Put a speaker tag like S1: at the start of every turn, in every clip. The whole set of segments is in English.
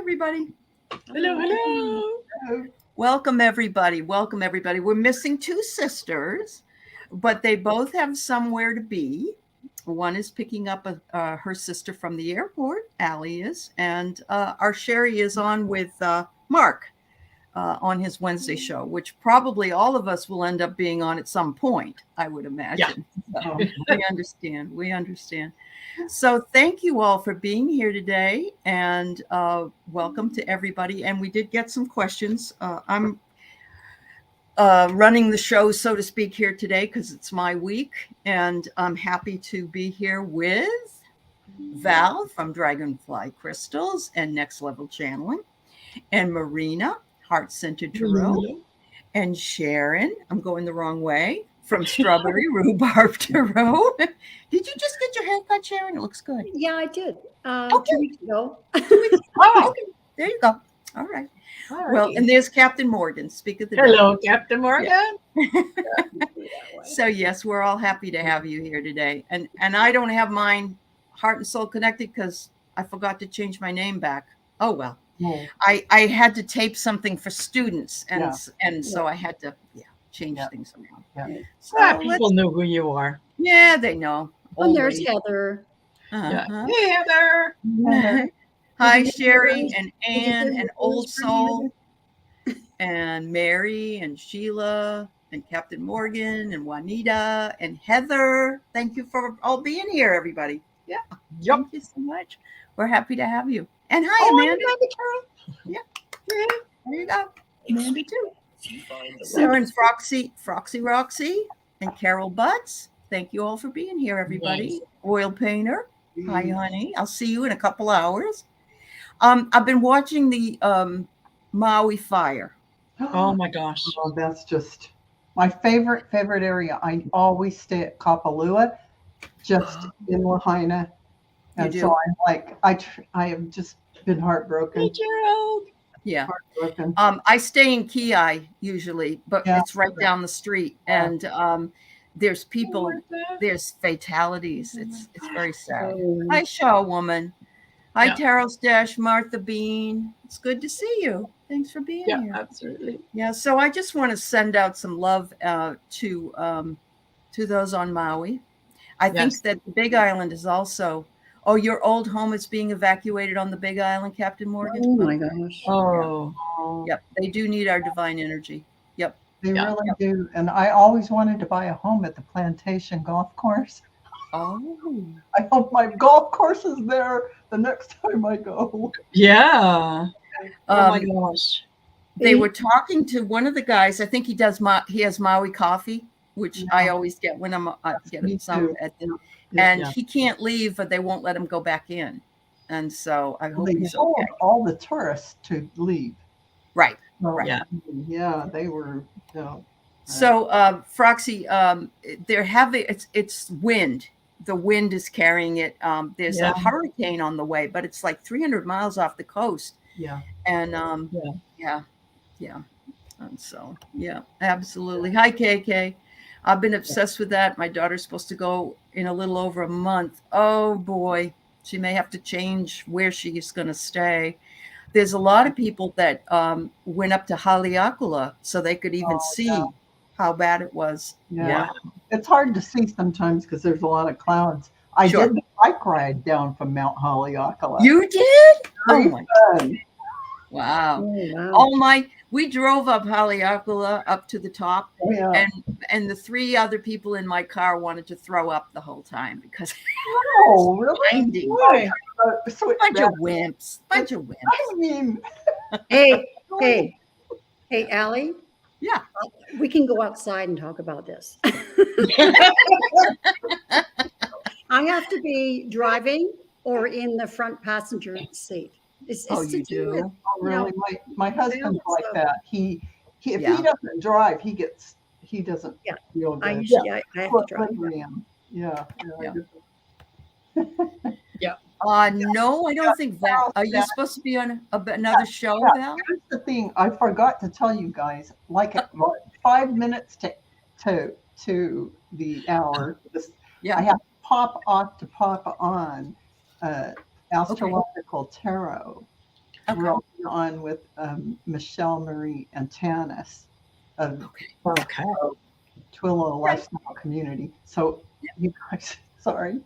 S1: everybody.
S2: Hello, hello.
S1: Welcome, everybody. Welcome, everybody. We're missing two sisters, but they both have somewhere to be. One is picking up her sister from the airport, Ally is, and our Shari is on with Mark on his Wednesday show, which probably all of us will end up being on at some point, I would imagine.
S2: Yeah.
S1: So we understand. We understand. So thank you all for being here today, and welcome to everybody. And we did get some questions. I'm running the show, so to speak, here today because it's my week, and I'm happy to be here with Val from Dragonfly Crystals and Next Level Channeling, and Marina, Heart Centered Tarot, and Sharon, I'm going the wrong way, from Strawberry Rhubarb Tarot. Did you just get your hair cut, Sharon? It looks good.
S3: Yeah, I did.
S1: Okay.
S3: 2 weeks ago.
S1: Oh, okay. There you go. All right. Well, and there's Captain Morgan. Speak of the
S2: Hello, Captain Morgan.
S1: Yeah. So yes, we're all happy to have you here today. And I don't have mine heart and soul connected because I forgot to change my name back. Oh well.
S2: Oh.
S1: I had to tape something for students, and so I had to change things around.
S2: Yeah.
S1: So
S2: People know who you are.
S1: Yeah, they know.
S3: And there's Heather.
S1: Uh-huh.
S2: Hey, Heather.
S1: Hi, Shari and Anne and Old Soul and Mary and Sheila and Captain Morgan and Juanita and Heather. Thank you for all being here, everybody. Yeah.
S2: Yep.
S1: Thank you so much. We're happy to have you. And hi, Amanda. Yeah. There you go. Amanda too. Sarah, Froxy Roxy, and Carol Butts. Thank you all for being here, everybody.
S2: Yes.
S1: Oil Painter. Hi, honey. I'll see you in a couple hours. I've been watching the Maui fire.
S2: Oh my gosh.
S4: Oh, that's just my favorite area. I always stay at Kapalua, just in Lahaina. And so I'm like, I have just been heartbroken.
S2: Hey, Gerald.
S1: Yeah.
S4: Heartbroken.
S1: I stay in Kiai usually, but it's right down the street. And there's people, there's fatalities. It's very sad. Hi, Shaw Woman. Hi, Tarot Stash, Martha Bean. It's good to see you. Thanks for being here.
S2: Yeah, absolutely.
S1: Yeah, so I just want to send out some love to those on Maui. I think that the Big Island is also. Oh, your old home is being evacuated on the Big Island, Captain Morgan?
S3: Oh my gosh.
S2: Oh.
S1: Yep, they do need our divine energy. Yep.
S4: They really do. And I always wanted to buy a home at the Plantation Golf Course.
S1: Oh.
S4: I hope my golf course is there the next time I go.
S2: Yeah. Oh my gosh.
S1: They were talking to one of the guys. I think he has Maui coffee, which I always get when I'm getting some at the. And he can't leave, but they won't let him go back in. And so I hope he's
S4: told
S1: okay.
S4: all the tourists to leave.
S1: Right.
S4: Right.
S1: Yeah.
S4: Yeah, they were.
S1: So, Froxy, they're having it's wind. The wind is carrying it. There's a hurricane on the way, but it's like 300 miles off the coast.
S4: Yeah.
S1: And yeah. And so, absolutely. Hi, KK. I've been obsessed with that. My daughter's supposed to go in a little over a month. Oh boy, she may have to change where she's going to stay. There's a lot of people that went up to Haleakala so they could even see how bad it was.
S4: Yeah. It's hard to see sometimes because there's a lot of clouds. I did the bike ride down from Mount Haleakala.
S1: You did?
S4: Oh my God.
S1: Wow. We drove up Haleakala up to the top, and the three other people in my car wanted to throw up the whole time because
S4: really?
S1: Bunch of wimps.
S4: I mean,
S3: Hey, Ally.
S1: Yeah.
S3: We can go outside and talk about this. I have to be driving or in the front passenger seat. It's
S1: you do?
S4: Really? My husband's like that. If he doesn't drive, he doesn't feel good.
S3: I have to drive.
S1: No, I don't think that. Are you supposed to be on another show, Val?
S4: Here's the thing. I forgot to tell you guys, like at 5 minutes to the hour, I have to pop off to pop on astrological tarot.
S1: Okay.
S4: rolling on with Michelle Marie and Tanis of
S1: Okay.
S2: Okay.
S4: Twillo Lifestyle Community. So you guys, sorry,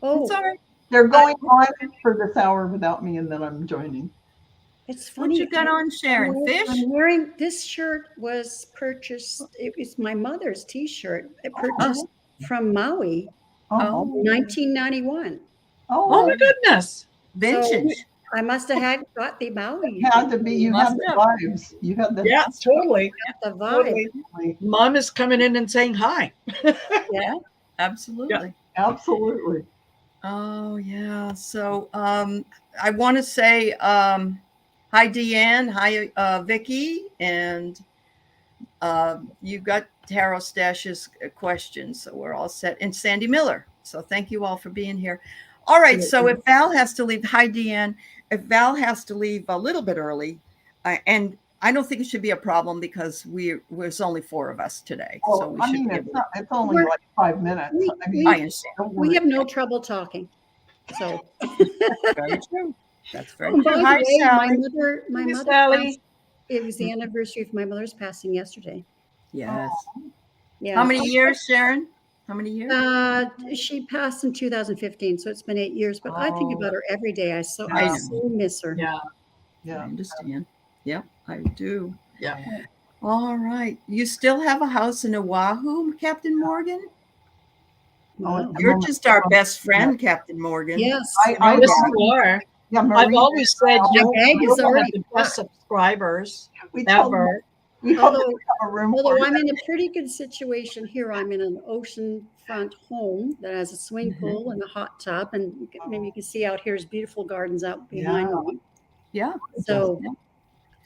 S3: Oh,
S1: It's all right.
S4: they're going on for this hour without me, and then I'm joining.
S3: it's
S1: What
S3: funny.
S1: you got on, Sharon? Fish?
S3: I'm wearing this shirt was purchased. It was my mother's T-shirt. It purchased from Maui,
S4: Oh,
S3: 1991.
S2: Oh
S4: oh,
S2: my goodness.
S1: Vintage.
S3: I must have got the Maui.
S4: it had to be. You
S1: Must
S4: had the
S1: have.
S4: vibes. You had the
S2: Yeah, totally.
S3: The vibe.
S2: Totally. Mom is coming in and saying hi.
S1: Yeah, absolutely.
S4: Absolutely.
S1: Oh yeah. So I want to say hi Deanne, hi Vicky, and you got Tarot Stash's questions, so we're all set. And Sandy Miller. So thank you all for being here. All right. So if Val has to leave, hi Deanne. If Val has to leave a little bit early, and I don't think it should be a problem because there's only 4 of us today.
S4: Oh,
S1: So we
S4: I
S1: should
S4: mean,
S1: be
S4: it's
S1: able
S4: not. It's only like 5 minutes. I mean,
S1: I understand.
S4: don't
S3: We
S4: worry.
S3: have no trouble talking. So.
S1: Very true. That's very
S3: Oh, by
S1: true.
S3: the
S1: Hi,
S3: way,
S1: Sally.
S3: my
S2: Hey,
S3: mother
S2: Sally.
S3: passed. It was the anniversary of my mother's passing yesterday.
S1: Yes.
S3: Yeah.
S1: How many years, Sharon? How many years?
S3: She passed in 2015, so it's been 8 years. But I think about her every day. I so miss her.
S2: Yeah.
S1: I
S4: Yeah.
S1: understand. Yep, I do.
S2: Yeah.
S1: All right. You still have a house in Oahu, Captain Morgan?
S3: Wow.
S1: You're just our best friend, Captain Morgan.
S3: Yes.
S4: I
S2: Yes,
S4: know.
S2: you are.
S4: Yeah,
S2: I've
S4: Marina,
S2: always said
S3: Your bag is
S2: you're one
S3: already
S2: of the best subscribers
S4: we told them,
S2: ever.
S4: we told them
S3: Although,
S4: we have a room for
S3: although
S4: you.
S3: I'm in a pretty good situation here. I'm in an oceanfront home that has a swimming pool and a hot tub, and maybe you can see out here's beautiful gardens out behind me.
S1: Yeah.
S3: So
S1: Yeah.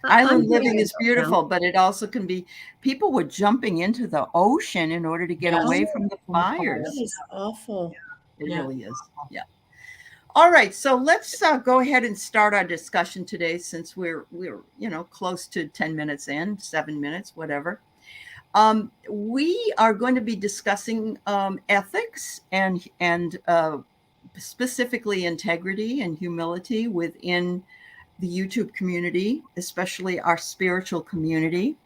S3: I'm
S1: Island
S3: doing
S1: living
S3: it
S1: is
S3: now.
S1: beautiful, but it also can be, people were jumping into the ocean in order to get
S2: Yes.
S1: away from the fires.
S3: That is awful.
S1: It
S2: Yeah.
S1: really is. Yeah. All right, so let's go ahead and start our discussion today, since we're close to 10 minutes in, 7 minutes, whatever. We are going to be discussing ethics and specifically integrity and humility within the YouTube community, especially our spiritual community,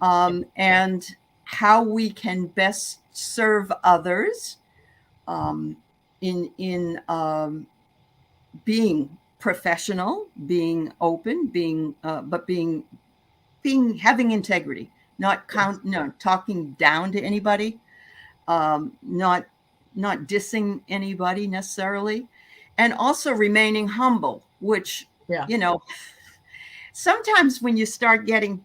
S1: and how we can best serve others in being professional, being open, having integrity, not talking down to anybody, not dissing anybody necessarily, and also remaining humble, which sometimes when you start getting,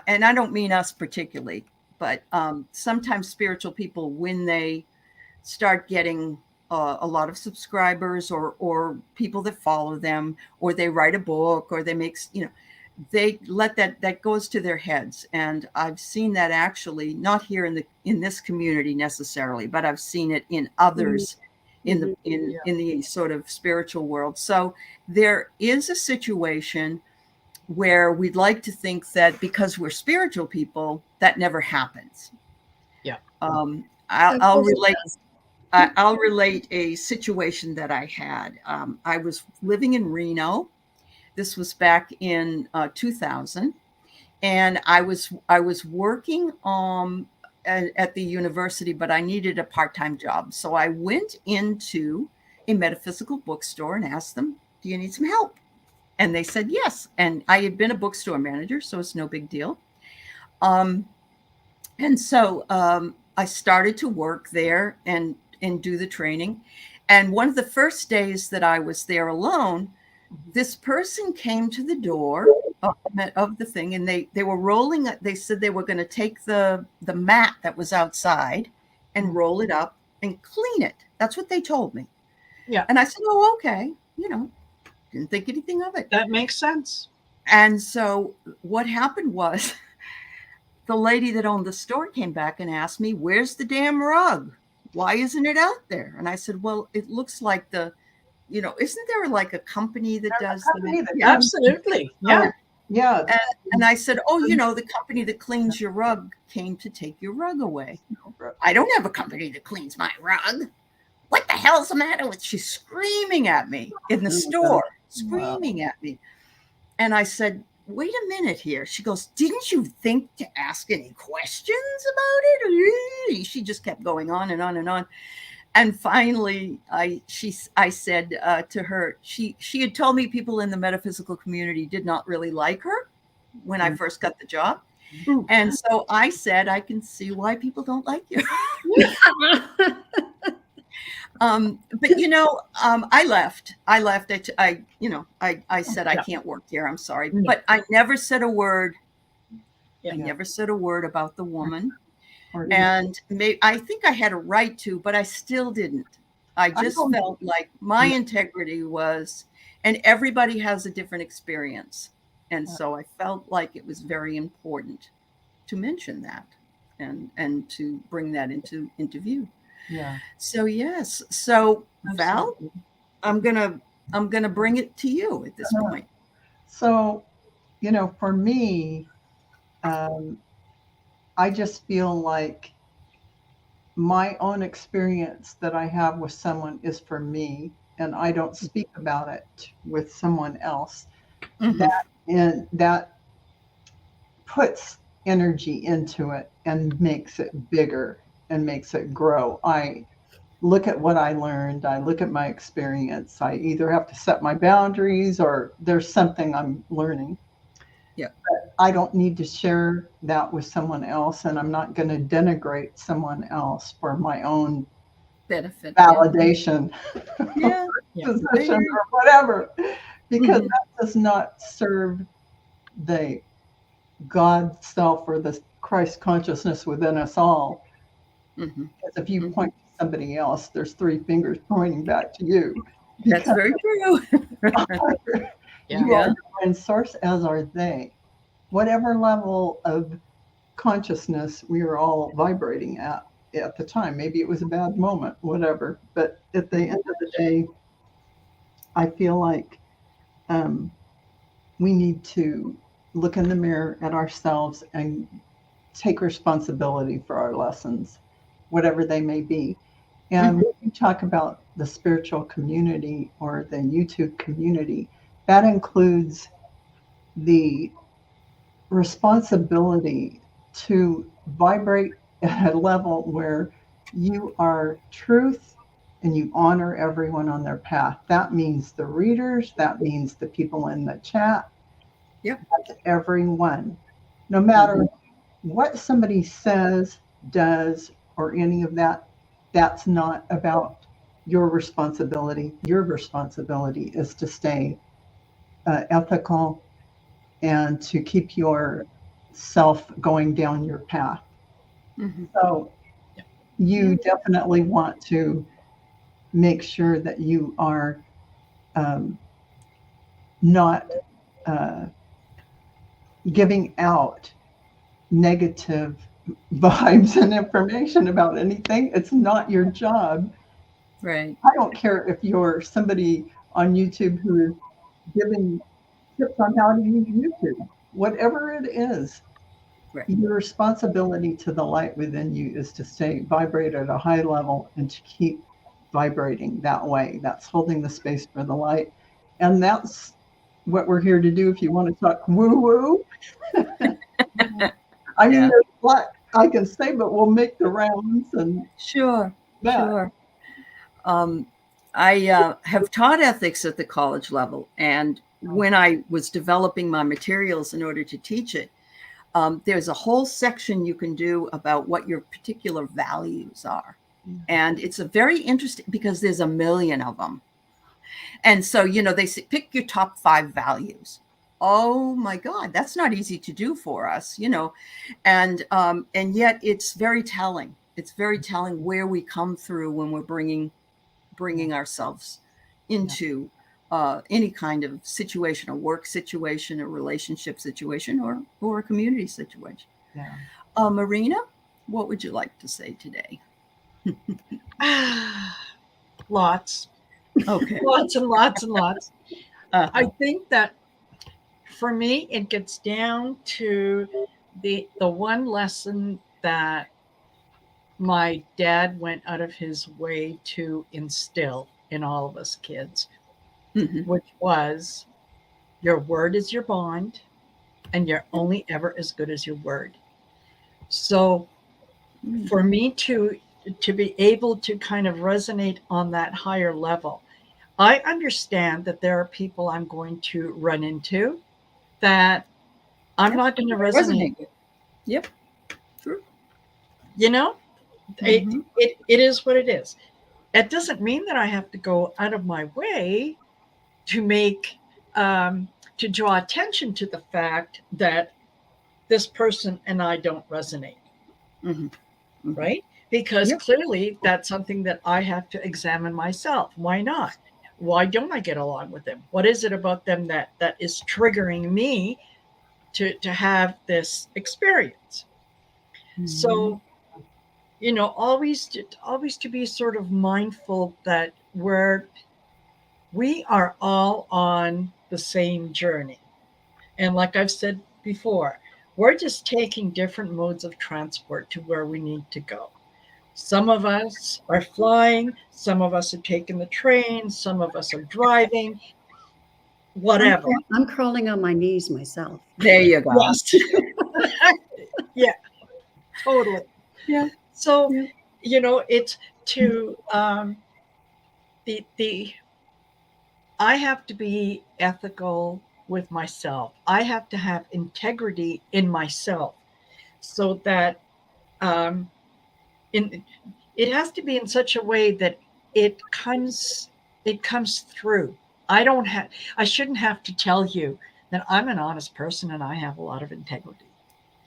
S1: and I don't mean us particularly, but sometimes spiritual people, when they start getting a lot of subscribers or people that follow them, or they write a book, or they make, they let that goes to their heads. And I've seen that actually not here in this community necessarily, but I've seen it in others in the sort of spiritual world. So there is a situation where we'd like to think that because we're spiritual people, that never happens.
S2: Yeah.
S1: I'll relate a situation that I had. I was living in Reno. This was back in 2000, and I was working at the university, but I needed a part-time job. So I went into a metaphysical bookstore and asked them, "Do you need some help?" And they said yes. And I had been a bookstore manager, so it's no big deal. And so I started to work there and do the training. And one of the first days that I was there alone, this person came to the door of the thing, and they were rolling. They said they were going to take the mat that was outside and roll it up and clean it. That's what they told me.
S2: Yeah.
S1: And I said, "Oh, okay." Didn't think anything of it.
S2: That makes sense.
S1: And so what happened was the lady that owned the store came back and asked me, "Where's the damn rug? Why isn't it out there?" And I said, "Well, it looks like isn't there like a company that does that?"
S2: Yeah. Absolutely. Yeah.
S4: Yeah.
S1: And I said, "Oh, the company that cleans your rug came to take your rug away." "I don't have a company that cleans my rug." what the hell's the matter with, she's screaming at me in the store, screaming at me. And I said, wait a minute here. She goes, didn't you think to ask any questions about it? She just kept going on and on and on. And finally, I said to her, she had told me people in the metaphysical community did not really like her when I first got the job. And so I said, I can see why people don't like you. But you know, I left. I said, I can't work here. I'm sorry. But I never said a word. I never said a word about the woman. And I think I had a right to, but I still didn't. I just felt like my integrity was, and everybody has a different experience. And so I felt like it was very important to mention that and to bring that into view.
S4: Yeah.
S1: So yes. So Val, I'm gonna bring it to you at this point.
S4: So, you know, for me, I just feel like my own experience that I have with someone is for me, and I don't speak about it with someone else. That puts energy into it and makes it bigger and makes it grow. I look at what I learned, I look at my experience. I either have to set my boundaries or there's something I'm learning.
S1: Yeah.
S4: But I don't need to share that with someone else, and I'm not going to denigrate someone else for my own
S1: benefit,
S4: validation, position, or whatever, because that does not serve the God self or the Christ consciousness within us all. Because if you point to somebody else, there's three fingers pointing back to you.
S1: That's very true.
S4: You are the divine source, as are they. Whatever level of consciousness we were all vibrating at the time. Maybe it was a bad moment, whatever. But at the end of the day, I feel like we need to look in the mirror at ourselves and take responsibility for our lessons, whatever they may be. And when you talk about the spiritual community or the YouTube community, that includes the responsibility to vibrate at a level where you are truth and you honor everyone on their path. That means the readers, that means the people in the chat. That's everyone. No matter what somebody says, does, or any of that, that's not about your responsibility. Your responsibility is to stay ethical and to keep yourself going down your path. So you definitely want to make sure that you are not giving out negative vibes and information about anything. It's not your job.
S1: Right.
S4: I don't care if you're somebody on YouTube who is giving tips on how to use YouTube. Whatever it is, your responsibility to the light within you is to stay vibrate at a high level and to keep vibrating that way. That's holding the space for the light. And that's what we're here to do. If you want to talk woo-woo, I mean, there's a lot I can say, but we'll make the rounds. And
S1: Sure. I have taught ethics at the college level. And when I was developing my materials in order to teach it, there's a whole section you can do about what your particular values are. And it's a very interesting, because there's a million of them. And so, you know, they say, pick your top 5 values. Oh my God, that's not easy to do for us, you know, and yet it's very telling. It's very telling where we come through when we're bringing ourselves into any kind of situation, a work situation, a relationship situation, or a community situation. Marina, what would you like to say today?
S2: Lots.
S1: Okay.
S2: Lots and lots and lots. I think that for me, it gets down to the one lesson that my dad went out of his way to instill in all of us kids, which was your word is your bond, and you're only ever as good as your word. So for me to be able to kind of resonate on that higher level, I understand that there are people I'm going to run into that I'm not going to resonate with.
S1: Yep. True.
S2: You know, it is what it is. It doesn't mean that I have to go out of my way to make to draw attention to the fact that this person and I don't resonate. Right? Because clearly that's something that I have to examine myself. Why not? Why don't I get along with them? What is it about them that is triggering me to have this experience? So, you know, always to be sort of mindful that we are all on the same journey. And like I've said before, we're just taking different modes of transport to where we need to go. Some of us are flying, some of us are taking the train, some of us are driving, whatever.
S3: I'm crawling on my knees myself.
S1: There you go.
S2: Yes. Yeah, totally.
S1: Yeah.
S2: So, you know, it's to the I have to be ethical with myself. I have to have integrity in myself so that it has to be in such a way that it comes through. I shouldn't have to tell you that I'm an honest person and I have a lot of integrity.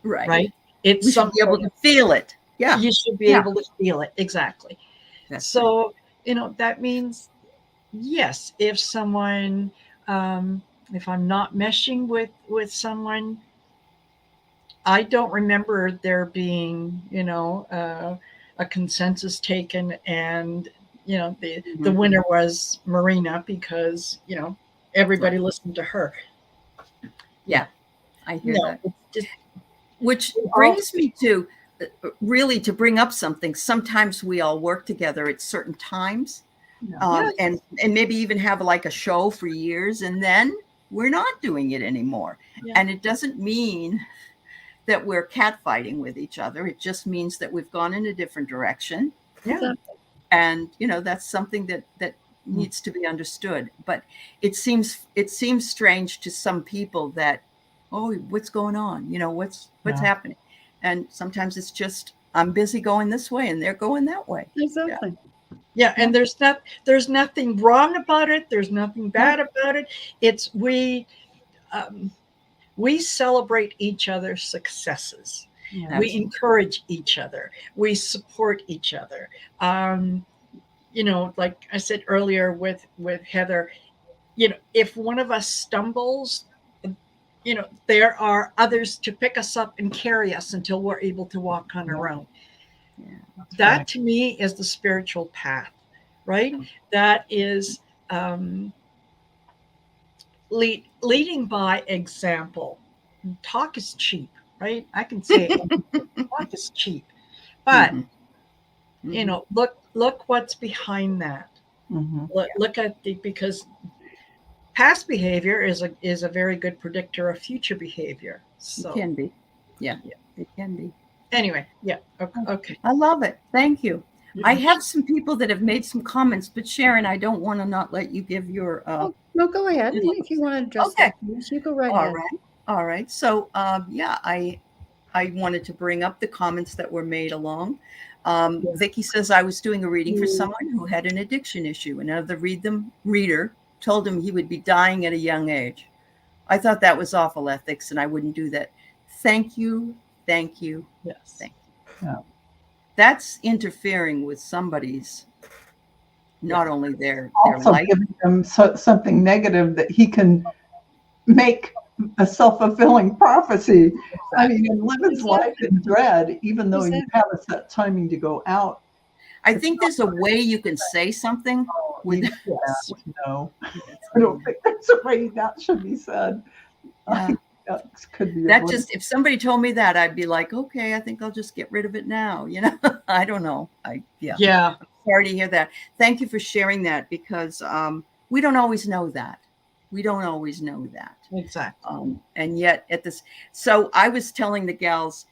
S2: Right? It's
S1: we should be able to feel it. Yeah.
S2: You should be able to feel it. Exactly.
S1: That's
S2: so, right. You know, that means, yes, if someone, if I'm not meshing with someone, I don't remember there being, you know, a consensus taken, and you know the winner was Marina because you know everybody listened to her.
S1: Yeah, I hear that. Just, which brings me to really to bring up something. Sometimes we all work together at certain times, and maybe even have like a show for years, and then we're not doing it anymore. And it doesn't mean that we're catfighting with each other. It just means that we've gone in a different direction.
S3: Yeah.
S1: And, you know, that's something that needs to be understood. But it seems strange to some people that, oh, what's going on? You know, what's happening? And sometimes it's just, I'm busy going this way and they're going that way.
S3: Exactly.
S2: Yeah. And there's nothing wrong about it. There's nothing bad about it. It's we celebrate each other's successes. We encourage each other. We support each other. You know, like I said earlier with Heather, you know, if one of us stumbles, you know, there are others to pick us up and carry us until we're able to walk on our own. That to me is the spiritual path, right? That is leading by example. Talk is cheap, right? I can say talk is cheap, but you know, look what's behind that. Look at because past behavior is a very good predictor of future behavior. So
S1: it can be, it can be.
S2: Anyway, okay.
S1: I love it. Thank you. I have some people that have made some comments, but Sharon, I don't want to not let you give your.
S3: No, go ahead. If you want to address that, you go right ahead.
S1: All right. So, I wanted to bring up the comments that were made along. Vicki says, I was doing a reading for someone who had an addiction issue. Another reader told him he would be dying at a young age. I thought that was awful ethics, and I wouldn't do that. Thank you. Thank you.
S2: Yes.
S1: Thank you. Yeah. That's interfering with somebody's, not only their
S4: also
S1: life.
S4: Giving them something negative that he can make a self-fulfilling prophecy. I mean, and live his life in dread, even though you have a set timing to go out.
S1: I think there's a way you can say something with
S4: no. I don't think there's a way that should be said.
S1: Yeah.
S4: could be
S1: That
S4: avoided.
S1: just, if somebody told me that, I'd be like, okay, I think I'll just get rid of it now. You know, I don't know.
S2: Yeah.
S1: Sorry to hear that. Thank you for sharing that, because we don't always know that. We don't always know that.
S2: Exactly.
S1: And yet at this, so I was telling the gals,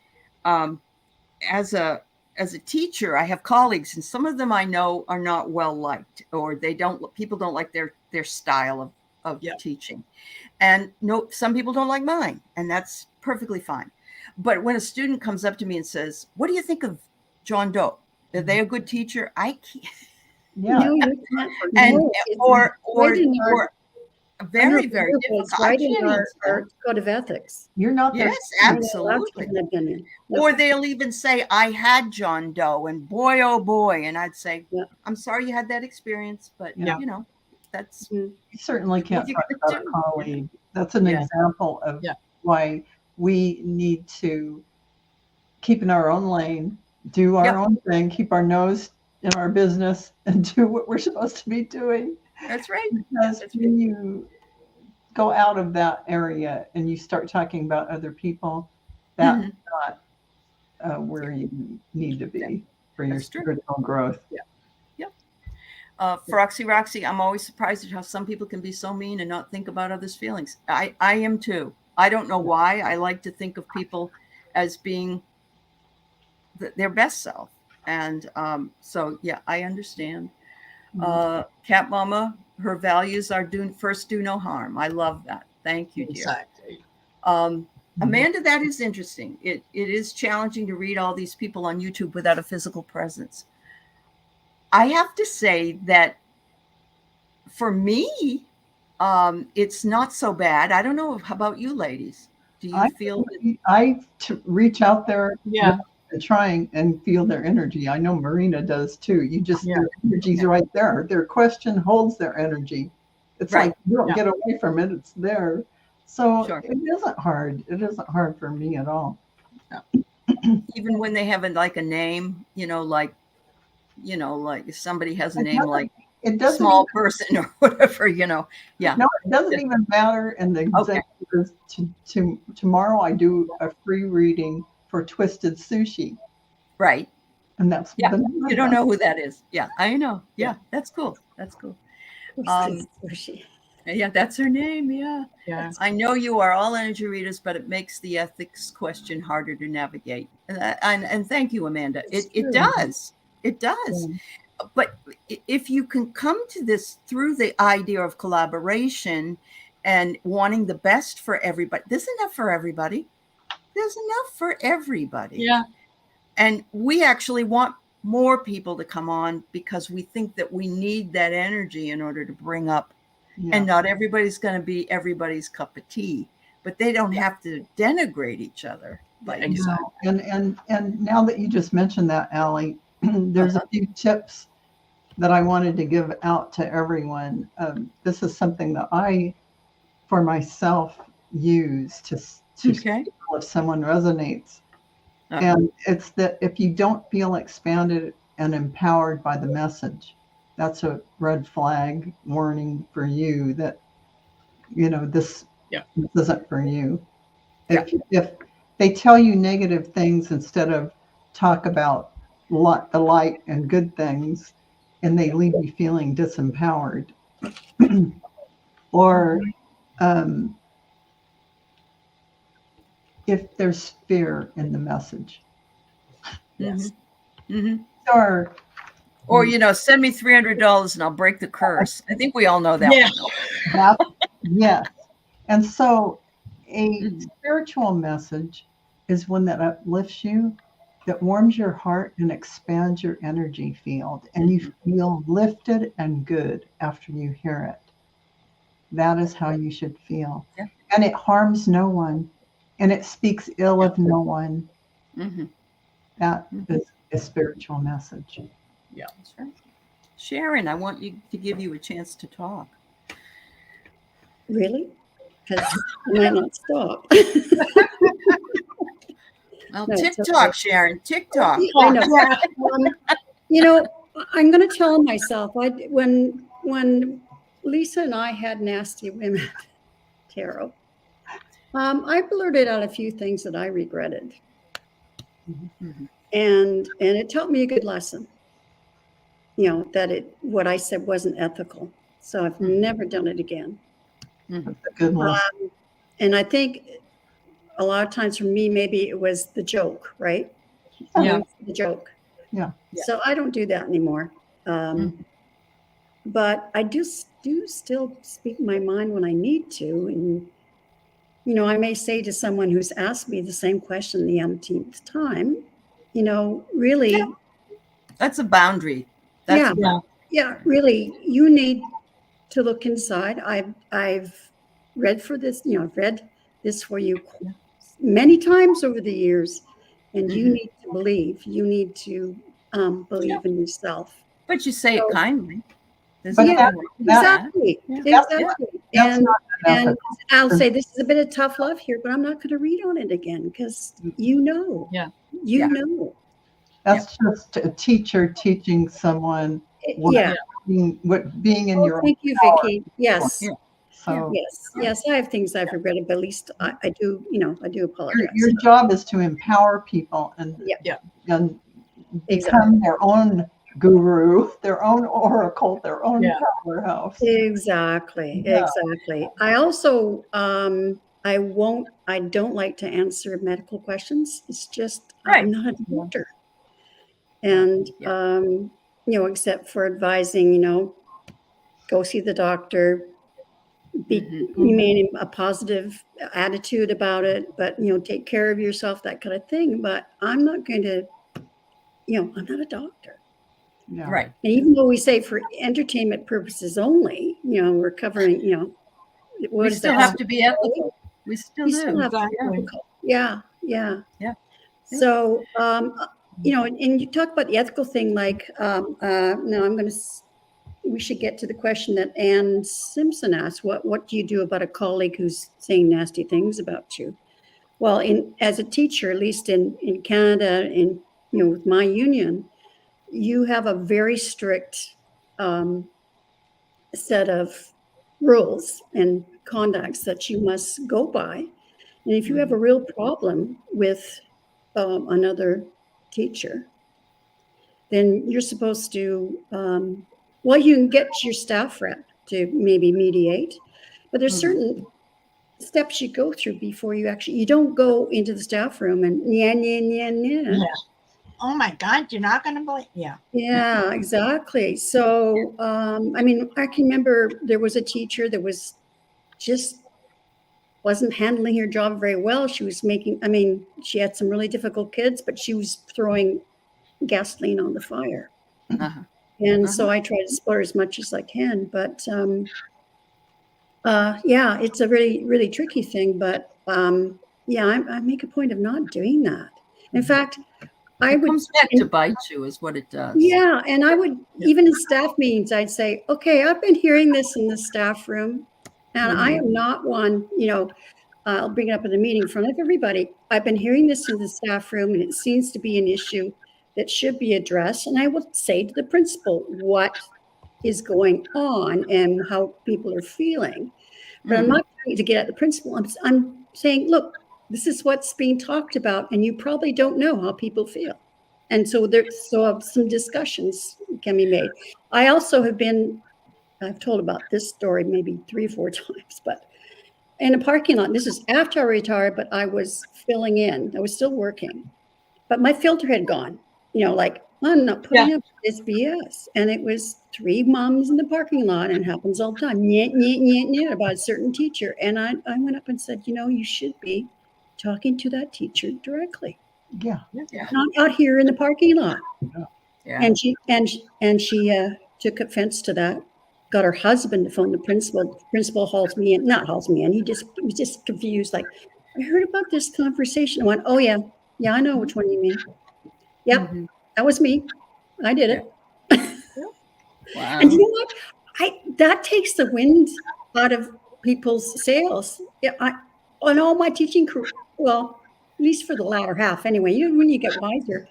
S1: as a teacher, I have colleagues, and some of them I know are not well liked, or people don't like their style of teaching. And no, some people don't like mine, and that's perfectly fine. But when a student comes up to me and says, "What do you think of John Doe? Are they a good teacher?" I can't.
S4: Yeah.
S3: No, you can't.
S1: And
S3: No,
S1: or
S3: right in our-
S1: or very, very
S3: it's
S1: difficult.
S3: right
S1: I
S3: in
S1: can't
S3: our
S1: answer.
S3: code of ethics.
S4: You're not their
S1: Yes,
S4: student.
S3: You're not allowed to
S1: absolutely.
S3: give an opinion.
S1: Or they'll even say, "I had John Doe, and boy, oh boy," and I'd say,
S3: Yeah.
S1: "I'm sorry you had that experience, but
S4: Yeah.
S1: you know, that's
S3: Mhm.
S4: You certainly can't
S1: what you
S4: talk
S1: gotta
S4: about a
S1: do."
S4: colleague. That's an
S1: Yeah.
S4: example of
S2: Yeah.
S4: why we need to keep in our own lane, do our
S1: Yep.
S4: own thing, keep our nose in our business, and do what we're supposed to be doing.
S1: That's right.
S4: Because
S1: That's
S4: when you go out of that area and you start talking about other people, that's
S1: Mhm.
S4: not where you need to be for your
S1: That's true.
S4: spiritual growth.
S1: Froxy Roxy, I'm always surprised at how some people can be so mean and not think about others' feelings. I am too. I don't know why. I like to think of people as being their best self. And so, yeah, I understand. Cat Mama, her values are do no harm. I love that. Thank you, dear.
S2: Exactly.
S1: Amanda, that is interesting. It is challenging to read all these people on YouTube without a physical presence. I have to say that for me, it's not so bad. I don't know. How about you, ladies? Do you feel that?
S4: I reach out there
S2: Yeah.
S4: and trying and feel their energy. I know Marina does too. You just, their energy's right there. Their question holds their energy. It's
S1: Right.
S4: like you don't get away from it. It's there. So
S1: Sure.
S4: it isn't hard. It isn't hard for me at all.
S1: Even when they have like a name, like if somebody has a
S4: It
S1: name
S4: doesn't-
S1: like
S4: It doesn't
S1: small
S4: even,
S1: person or whatever, yeah.
S4: no, it doesn't even matter. And the
S1: Okay.
S4: executive tomorrow I do a free reading for Twisted Sushi.
S1: Right.
S4: And that's
S1: Yeah.
S4: the name
S1: You
S4: of
S1: don't
S4: them.
S1: know who that is. Yeah, I know. Yeah, that's cool. That's cool.
S3: Sushi.
S1: Yeah, that's her name. Yeah.
S2: Yeah.
S1: I know you are all energy readers, but it makes the ethics question harder to navigate. And thank you, Amanda.
S3: It's
S1: It
S3: true.
S1: does. It does. But if you can come to this through the idea of collaboration and wanting the best for everybody, there's enough for everybody. There's enough for everybody.
S2: Yeah.
S1: And we actually want more people to come on because we think that we need that energy in order to bring up.
S4: Yeah.
S1: And not everybody's going to be everybody's cup of tea, but they don't have to denigrate each other.
S2: Exactly.
S4: And now that you just mentioned that, Ally, there's a few tips that I wanted to give out to everyone. This is something that I, for myself, use to
S1: Okay.
S4: if someone resonates. And it's that if you don't feel expanded and empowered by the message, that's a red flag warning for you that, this isn't for you. If they tell you negative things instead of talk about the light and good things, and they leave you feeling disempowered, or if there's fear in the message.
S2: Yes.
S1: Mm-hmm.
S4: Or
S1: send me $300 and I'll break the curse. I think we all know that
S2: Yeah.
S1: one.
S4: Yes. And so a spiritual message is one that uplifts you, that warms your heart and expands your energy field, and you feel lifted and good after you hear it. That is how you should feel.
S1: Yeah.
S4: And it harms no one, and it speaks ill of no one.
S1: Mm-hmm.
S4: That is a spiritual message.
S2: Yeah.
S1: That's right. Sharon, I want to give you a chance to talk.
S3: Really? Because I might not stop.
S1: Well,
S3: No, it's
S1: TikTok,
S3: okay.
S1: Sharon, TikTok.
S3: I know. I'm going to tell myself when Lisa and I had Nasty Women Tarot, I blurted out a few things that I regretted,
S1: Mhm.
S3: and it taught me a good lesson. That what I said wasn't ethical. So I've never done it again.
S1: Mhm.
S4: That's a good lesson.
S3: And I think a lot of times for me, maybe it was the joke, right?
S2: Yeah.
S3: The joke.
S4: Yeah.
S3: So I don't do that anymore. But I do still speak my mind when I need to. And, I may say to someone who's asked me the same question the umpteenth time, really,
S1: That's a boundary. That's
S3: yeah,
S1: a boundary.
S3: yeah, really, you need to look inside. I've read for this, I've read this for you many times over the years, and you need to believe. You need to believe in yourself.
S1: But you say it kindly. There's
S4: But
S3: Yeah,
S1: nothing wrong with that.
S3: exactly,
S1: Yeah.
S3: exactly.
S4: That's
S3: And
S4: not
S3: and
S4: unethical.
S3: I'll say this is a bit of tough love here, but I'm not going to read on it again because you
S1: Yeah.
S3: know.
S4: That's just a teacher teaching someone what
S3: Yeah.
S4: being in
S3: Oh,
S4: your own
S3: thank you,
S4: power.
S3: Vicky. Yes.
S1: Yeah.
S4: So
S3: Yes. I have things I've regretted, but at least I do, I do apologize.
S4: your job is to empower people and
S3: Yeah.
S4: and
S3: Exactly.
S4: become their own guru, their own oracle, their own powerhouse.
S3: Exactly.
S4: Yeah.
S3: Exactly. I also I don't like to answer medical questions. It's just I'm not a doctor. And except for advising, go see the doctor, remain a positive attitude about it, but take care of yourself, that kind of thing. But I'm not going to, I'm not a doctor.
S4: Yeah.
S1: Right.
S3: And even though we say for entertainment purposes only, we're covering,
S1: We still have to be ethical. We still
S3: We still
S1: do.
S3: have to be ethical. Yeah.
S1: Yeah.
S3: So, and you talk about the ethical thing, like, no, we should get to the question that Ann Simpson asked. What do you do about a colleague who's saying nasty things about you? Well, as a teacher, at least in Canada, with my union, you have a very strict set of rules and conducts that you must go by. And if you have a real problem with another teacher, then you're supposed to, you can get your staff rep to maybe mediate, but there's certain steps you go through before you don't go into the staff room and yeah.
S2: Oh my God, you're not going to believe. Yeah.
S3: Yeah, exactly. So, I can remember there was a teacher that wasn't handling her job very well. She was she had some really difficult kids, but she was throwing gasoline on the fire.
S1: Uh-huh.
S3: And so I try to support her as much as I can. But it's a really, really tricky thing. But I make a point of not doing that. In fact,
S1: It comes back to bite you, is what it does.
S3: Yeah, and I would, even in staff meetings, I'd say, okay, I've been hearing this in the staff room, and I am not one, I'll bring it up in a meeting in front of everybody. I've been hearing this in the staff room, and it seems to be an issue that should be addressed. And I would say to the principal what is going on and how people are feeling. But I'm not trying to get at the principal. I'm saying, look, this is what's being talked about, and you probably don't know how people feel. And so some discussions can be made. I also I've told about this story maybe 3 or 4 times, but in a parking lot, this is after I retired, but I was filling in. I was still working, but my filter had gone, like, I'm not putting up this BS. And it was 3 moms in the parking lot, and it happens all the time, about a certain teacher. And I went up and said, you should be talking to that teacher directly.
S4: Yeah.
S3: Not out here in the parking lot.
S1: Yeah.
S3: And she took offense to that. Got her husband to phone the principal. The principal hauls me in. Not hauls me in. He was just confused. Like, I heard about this conversation. I went, oh yeah, I know which one you mean. Yep, that was me. I did it.
S1: Wow.
S3: And you know what? That takes the wind out of people's sails. Yeah, on all my teaching career. Well, at least for the latter half, anyway. When you get wiser,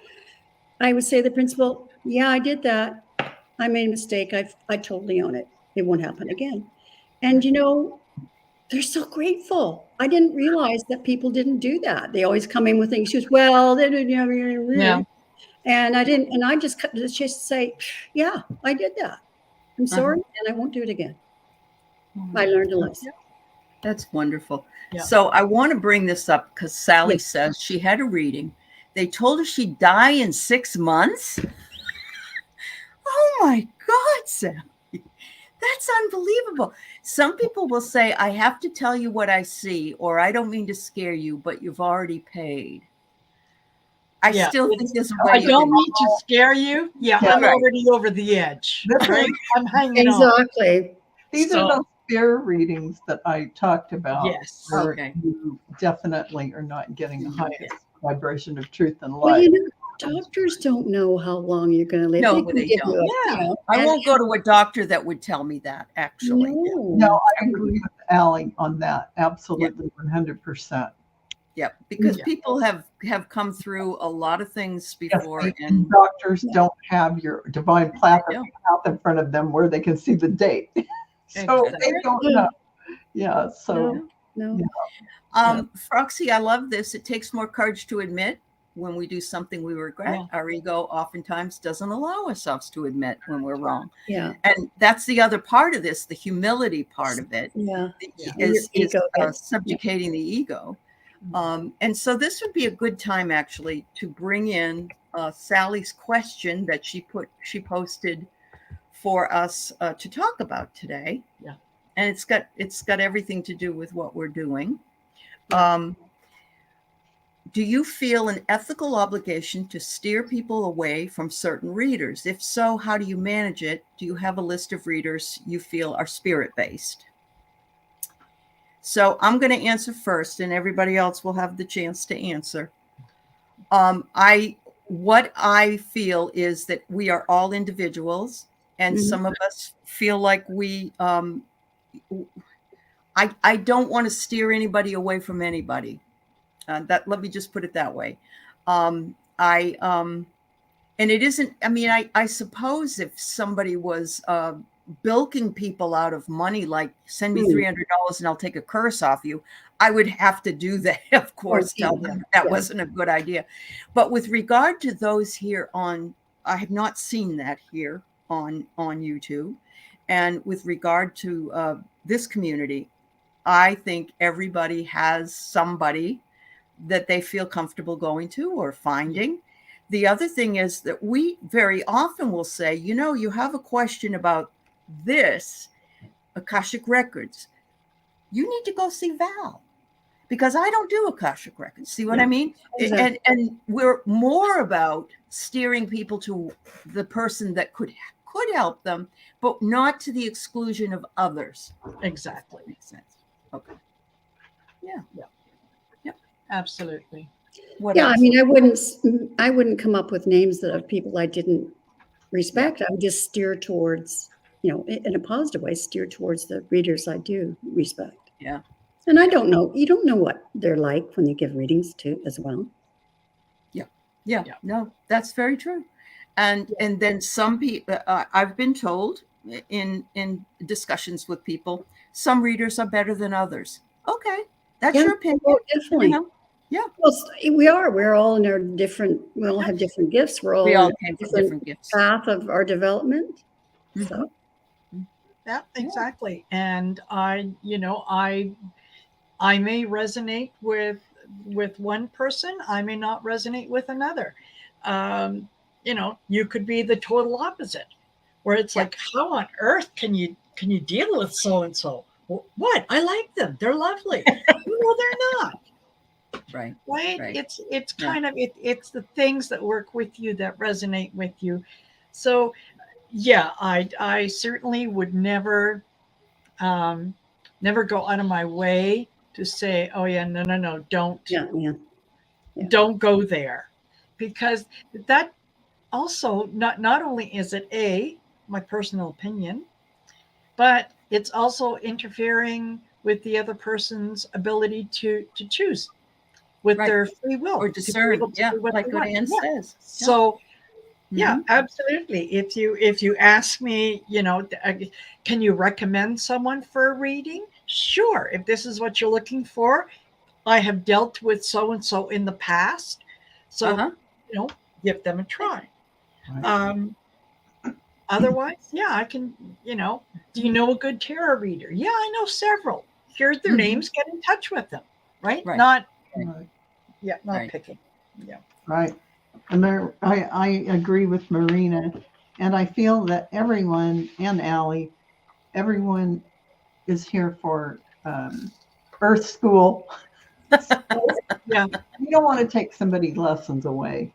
S3: I would say to the principal, yeah, I did that. I made a mistake. I totally own it. It won't happen again. And they're so grateful. I didn't realize that people didn't do that. They always come in with things. She goes, well, they didn't.
S2: Yeah.
S3: And I didn't. And I just say, yeah, I did that. I'm sorry, and I won't do it again. I learned a lesson.
S1: That's wonderful.
S2: Yeah.
S1: So I want to bring this up because Sally
S3: Yes.
S1: says she had a reading. They told her she'd die in 6 months. Oh my God, Sally. That's unbelievable. Some people will say, I have to tell you what I see, or I don't mean to scare you, but you've already paid. I still think there's a way.
S2: I don't mean to scare you. Yeah, I'm
S1: Right.
S2: already over the edge. Right? I'm hanging
S3: Exactly.
S4: These are those fear readings that I talked about.
S2: Yes.
S4: Where
S1: Okay.
S4: you definitely are not getting the highest vibration of truth and
S3: Well,
S4: light.
S3: doctors don't know how long you're going to live.
S1: No,
S3: They can
S1: they
S3: give
S1: don't.
S3: you
S1: I won't go to a doctor that would tell me that, actually.
S4: No, I agree with Ally on that. Absolutely, 100%.
S1: Yeah, because people have come through a lot of things before,
S4: and doctors don't have your divine plaque out in front of them where they can see the date. So they don't know. Yeah. So
S3: no.
S1: Froxy, I love this. It takes more courage to admit when we do something we regret.
S2: Yeah.
S1: Our ego oftentimes doesn't allow ourselves to admit when we're wrong.
S3: Yeah.
S1: And that's the other part of this, the humility part of it.
S3: Yeah.
S1: Is subjugating the ego. And so this would be a good time actually to bring in Sally's question that she posted for us to talk about today.
S2: Yeah.
S1: And it's got everything to do with what we're doing. Do you feel an ethical obligation to steer people away from certain readers? If so, how do you manage it? Do you have a list of readers you feel are spirit-based? So I'm going to answer first, and everybody else will have the chance to answer. What I feel is that we are all individuals, and some of us feel like we. I don't want to steer anybody away from anybody. Let me just put it that way. And it isn't. I mean, I suppose if somebody was bilking people out of money, like send me $300 and I'll take a curse off you, I would have to do that. Of course, tell them that wasn't a good idea. But with regard to those here I have not seen that here on YouTube. And with regard to this community, I think everybody has somebody that they feel comfortable going to or finding. The other thing is that we very often will say, you have a question about this, Akashic Records. You need to go see Val because I don't do Akashic Records. See what I mean? Exactly. And we're more about steering people to the person that could help them, but not to the exclusion of others.
S2: Exactly.
S1: Makes sense. Okay. Yeah.
S2: Absolutely.
S3: What else? I mean, I wouldn't come up with names of people I didn't respect. I would just steer towards, in a positive way, steer towards the readers I do respect.
S1: Yeah.
S3: And I don't know, you don't know what they're like when you give readings to as well.
S1: Yeah. No, that's very true. And then some people, I've been told in discussions with people, some readers are better than others. Okay. That's your opinion.
S3: Oh, definitely.
S1: Yeah.
S3: Well, we're all in our different, we all have different gifts. We all
S1: came from different gifts.
S3: Path of our development. So.
S2: Yeah, exactly. And I may resonate with one person. I may not resonate with another. You could be the total opposite, where it's like, how on earth can you deal with so-and-so? What? I like them. They're lovely. No, they're not.
S1: Right.
S2: It's kind of it's the things that work with you that resonate with you. So yeah, I certainly would never go out of my way to say, oh yeah, no, don't go there, because that also not only is it my personal opinion, but it's also interfering with the other person's ability to choose with their free will
S1: or discern. Like what Ann says.
S2: So yeah, absolutely. If you ask me, can you recommend someone for a reading? sure, if this is what you're looking for, I have dealt with so and so in the past, so give them a try.
S4: Right.
S2: Otherwise, yeah, I can. Do you know a good tarot reader? Yeah, I know several. Here's their names. Get in touch with them. Right? Not.
S4: Right.
S2: Yeah, not picking. Yeah.
S4: Right. And I agree with Marina, and I feel that everyone and Ally, everyone is here for Earth School.
S2: Yeah.
S4: You don't want to take somebody's lessons away.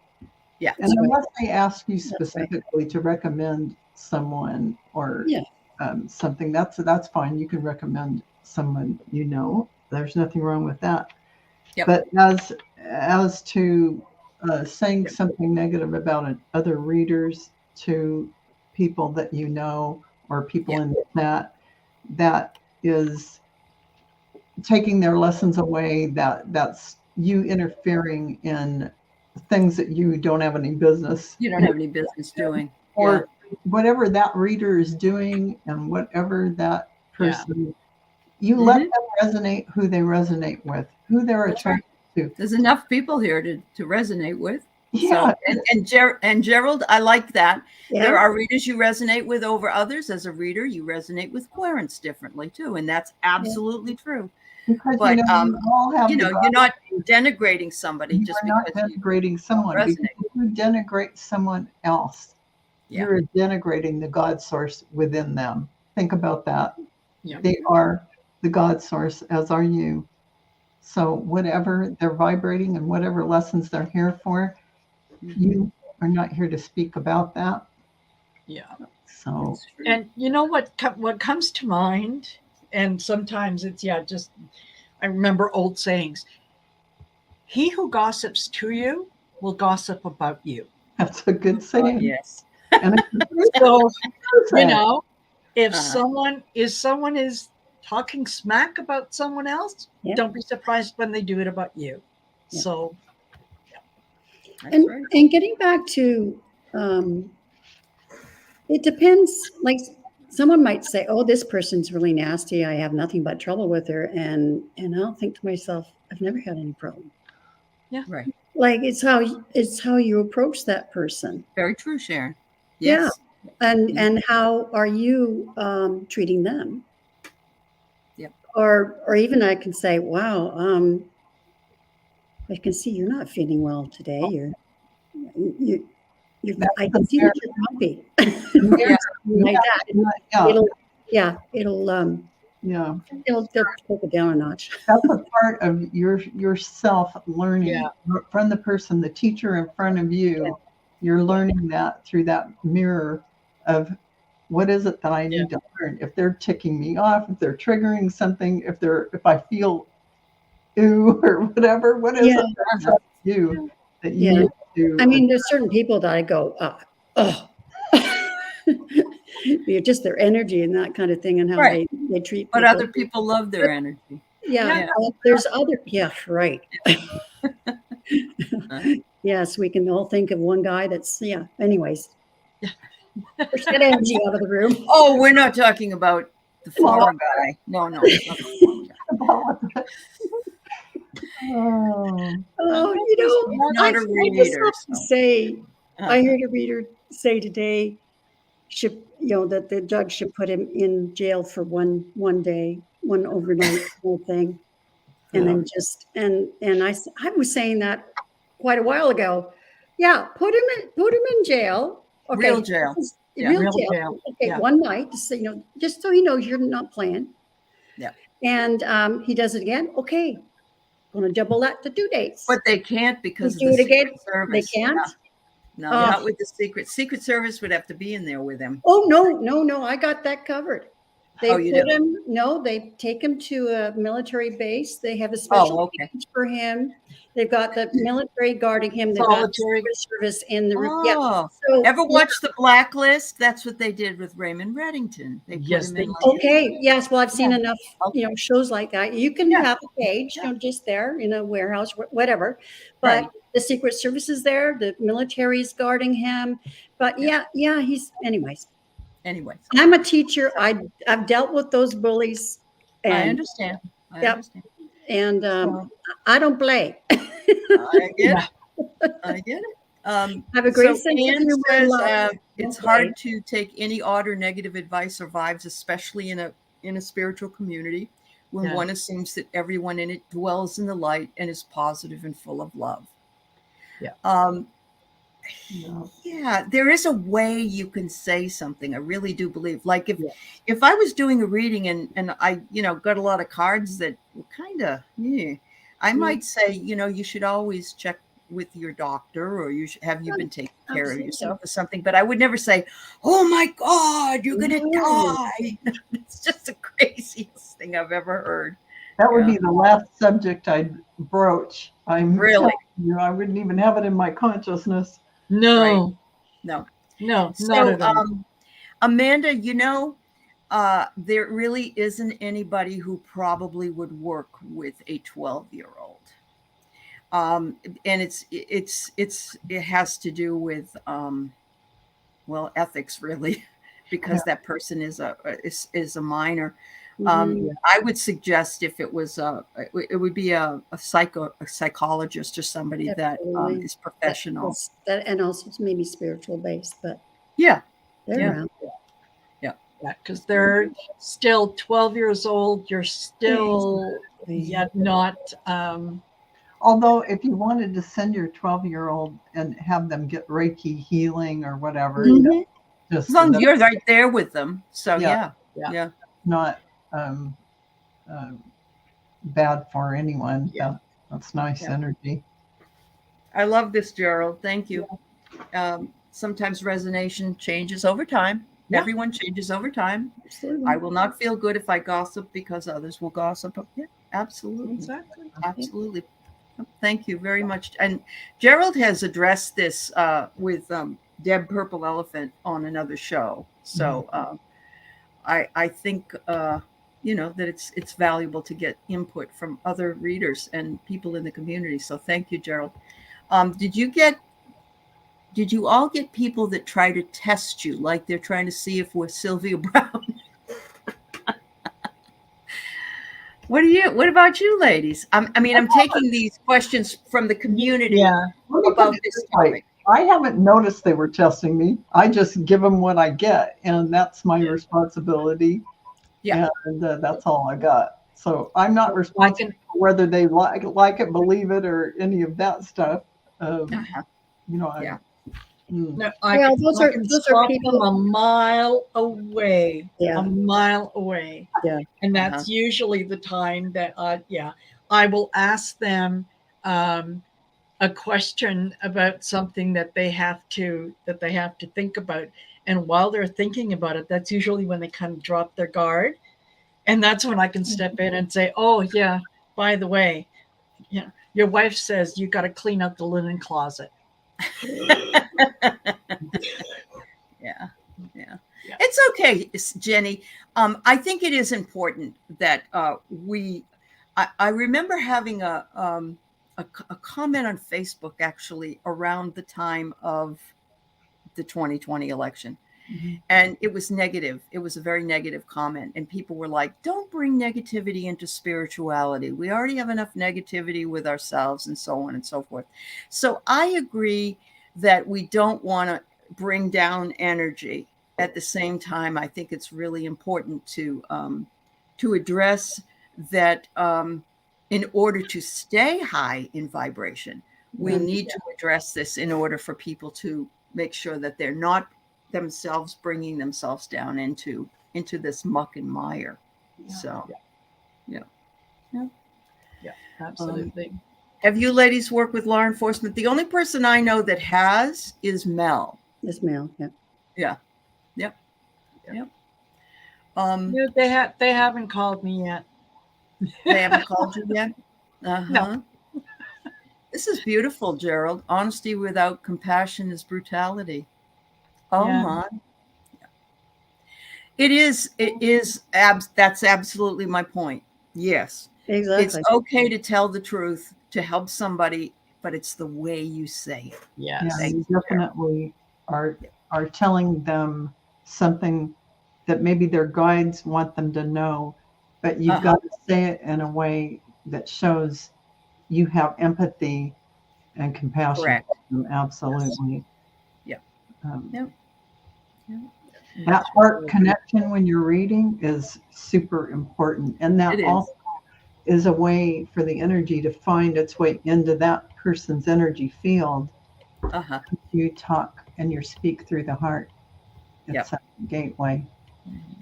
S1: Yeah.
S4: And unless they ask you specifically to recommend someone or something, that's fine. You can recommend someone you know. There's nothing wrong with that.
S1: Yep.
S4: But as to saying something negative about other readers to people that you know or people in the chat, that is taking their lessons away. That's you interfering in things that you don't have any business.
S1: You don't have any business doing.
S4: Or whatever that reader is doing and whatever that person, you let them resonate who they resonate with, who they're attracted to.
S1: There's enough people here to resonate with.
S4: Yeah.
S1: So, and Gerald, I like that.
S3: Yeah.
S1: There are readers you resonate with over others. As a reader, you resonate with querents differently too, and that's absolutely true.
S4: Because
S1: but
S4: you all have
S1: you're not denigrating somebody
S4: you're
S1: just
S4: not
S1: because
S4: denigrating someone. Because if you denigrate someone else, you're denigrating the God source within them. Think about that. They are the God source, as are you. So whatever they're vibrating and whatever lessons they're here for, you are not here to speak about that.
S2: Yeah.
S4: So,
S2: and you know what comes to mind, and sometimes it's just I remember old sayings. He who gossips to you will gossip about you.
S4: That's a good saying.
S1: Yes.
S4: And
S2: so if someone is talking smack about someone else, don't be surprised when they do it about you. So
S3: and getting back to it depends. Like someone might say, oh, this person's really nasty, I have nothing but trouble with her, and I'll think to myself, I've never had any problem.
S1: Yeah, right.
S3: Like it's how you approach that person.
S1: Very true, Sharon. Yes.
S3: And how are you treating them?
S1: Yep.
S3: Or even I can say, wow, I can see you're not feeling well today. I can see that you're grumpy. It'll take it down a notch.
S4: That's a part of yourself learning from the person, the teacher in front of you. Yeah. You're learning that through that mirror of what is it that I need to learn. If they're ticking me off, if they're triggering something, if I feel ooh or whatever, what is it that's you that you need to?
S3: I mean, there's certain people that I go, oh. Just their energy and that kind of thing, and how they treat people.
S1: But other people love their energy.
S3: There's other right. Yes, we can all think of one guy that's anyways. Push that energy out of the room.
S1: Oh, we're not talking about the former guy. No.
S3: I just have to say, I heard a reader say today, that the judge should put him in jail for one day, one overnight whole thing, and then and I was saying that quite a while ago. Yeah, put him in jail. Okay,
S1: real jail.
S3: Real jail. Okay, one night, just so he knows you're not playing.
S1: Yeah.
S3: And he does it again. Okay, going to double that to 2 days.
S1: But they can't because
S3: do it again. They can't.
S1: No, not with the Secret Service would have to be in there with him.
S3: Oh, no. I got that covered. They they take him to a military base. They have a special cage for him. They've got the military guarding him. They've got Secret Service in the room.
S1: So ever watch The Blacklist? That's what they did with Raymond Reddington. They put him in
S3: yes. Well, I've seen enough, shows like that. You can have a cage, just there in a warehouse, whatever. But the Secret Service is there. The military is guarding him. But he's anyways.
S1: Anyways,
S3: I'm a teacher. I've dealt with those bullies
S1: I
S3: And
S1: understand. I
S3: Yep.
S1: understand.
S3: and
S1: So,
S3: I don't play.
S1: I get
S2: Yeah.
S1: it. I get it.
S3: Have a great
S1: So
S3: sense of
S1: Anne
S3: humor and
S1: says
S3: love.
S1: it's
S3: Don't play.
S1: hard to take any odd or negative advice or vibes, especially in a spiritual community, when
S2: Yeah.
S1: one assumes that everyone in it dwells in the light and is positive and full of love.
S2: Yeah.
S1: Um,
S4: No.
S1: yeah, there is a way you can say something. I really do believe. Like
S2: Yes.
S1: if I was doing a reading and I got a lot of cards that were kind of I might say you should always check with your doctor, or have you been taking care of
S3: Absolutely.
S1: yourself or something. But I would never say, "Oh my God, you're gonna
S3: No.
S1: die." It's just the craziest thing I've ever heard.
S4: That would
S1: Yeah,
S4: be the last subject I'd broach. I'm
S1: really,
S4: telling you, I wouldn't even have it in my consciousness.
S1: right?
S2: No,
S1: No.
S2: no, not
S1: So,
S2: at all.
S1: Amanda, there really isn't anybody who probably would work with a 12-year-old. And it has to do with ethics, really, because that person is a minor.
S3: Mhm.
S1: I would suggest if it was it would be a psychologist or somebody that
S3: Absolutely.
S1: is professional.
S3: That and also maybe spiritual based, but
S1: Yeah,
S3: they're
S1: yeah,
S3: around.
S1: yeah.
S2: Yeah, because they're still 12 years old. You're still yet not.
S4: Although, if you wanted to send your 12-year-old and have them get Reiki healing or whatever,
S1: Mhm. As
S4: just
S1: long as
S4: that's
S1: you're right there with them. So
S4: yeah,
S1: yeah,
S2: Yeah.
S1: yeah.
S4: not um, uh, bad for anyone.
S2: Yeah.
S4: That's nice
S1: Yeah.
S4: energy.
S1: I love this, Gerald. Thank you. Sometimes resonation changes over time.
S2: Yeah.
S1: Everyone changes over time.
S3: Absolutely.
S1: I will not feel good if I gossip because others will gossip. Yeah, absolutely.
S2: Exactly.
S1: Absolutely. Thank you very much. And Gerald has addressed this with Deb Purple Elephant on another show. So I think that it's valuable to get input from other readers and people in the community. So thank you, Gerald. Did you all get people that try to test you, like they're trying to see if we're Sylvia Brown? What about you ladies? I'm taking these questions from the community
S2: Yeah.
S4: Let me put
S1: about
S4: it
S1: this
S4: this way.
S1: topic.
S4: I haven't noticed they were testing me. I just give them what I get, and that's my
S2: Yeah.
S4: responsibility.
S1: Yeah.
S4: And that's all I got. So I'm not
S2: I
S4: responsible
S2: can.
S4: for whether they like it, believe it, or any of that stuff.
S1: Uh-huh. Yeah.
S2: No,
S3: Well,
S2: I can
S3: those are
S2: spot them
S3: people.
S2: a mile away.
S3: Yeah.
S2: A mile away.
S3: Yeah.
S2: And that's usually the time that I will ask them a question about something that they have to think about. And while they're thinking about it, that's usually when they kind of drop their guard. And that's when I can step in and say, "Oh yeah, by the way, your wife says you got to clean out the linen closet."
S1: Yeah. Yeah.
S2: Yeah.
S1: It's okay, Jenny. I think it is important that I remember having a comment on Facebook actually around the time of the 2020 election. And it was negative. It was a very negative comment. And people were like, don't bring negativity into spirituality. We already have enough negativity with ourselves and so on and so forth. So I agree that we don't want to bring down energy. At the same time, I think it's really important to address that in order to stay high in vibration, we need to address this in order for people to make sure that they're not themselves bringing themselves down into this muck and mire. So yeah.
S2: Absolutely.
S1: Have you ladies worked with law enforcement? The only person I know that has is Mel.
S3: This male. Yeah.
S1: Yeah. Yep. Yep.
S2: They haven't called me yet.
S1: They haven't called you yet?
S2: No.
S1: This is beautiful, Gerald. Honesty without compassion is brutality. Oh
S2: Yeah.
S1: my. It is that's absolutely my point. Yes.
S3: Exactly.
S1: It's okay to tell the truth to help somebody, but it's the way you say it.
S2: Yes.
S4: Yeah,
S1: Thank
S4: you
S1: you,
S4: definitely are telling them something that maybe their guides want them to know, but you've got to say it in a way that shows you have empathy and compassion.
S1: Correct.
S4: For them. Absolutely.
S1: Yes.
S4: Um,
S1: Yep.
S4: That heart connection when you're reading is super important. And that also is a way for the energy to find its way into that person's energy field. You talk and you speak through the heart. It's a gateway.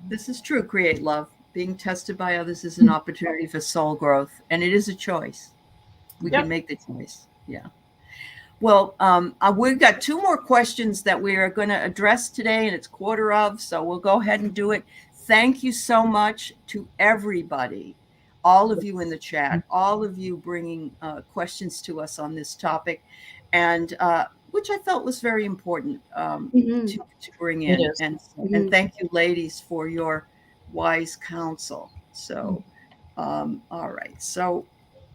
S1: This is true. Create love. Being tested by others is an opportunity for soul growth, and it is a choice. We can make the choice. Yeah. Well, we've got 2 more questions that we are going to address today, and it's 1:15, so we'll go ahead and do it. Thank you so much to everybody, all of you in the chat, all of you bringing questions to us on this topic, and which I felt was very important to bring in. And thank you, ladies, for your wise counsel. So, all right. So,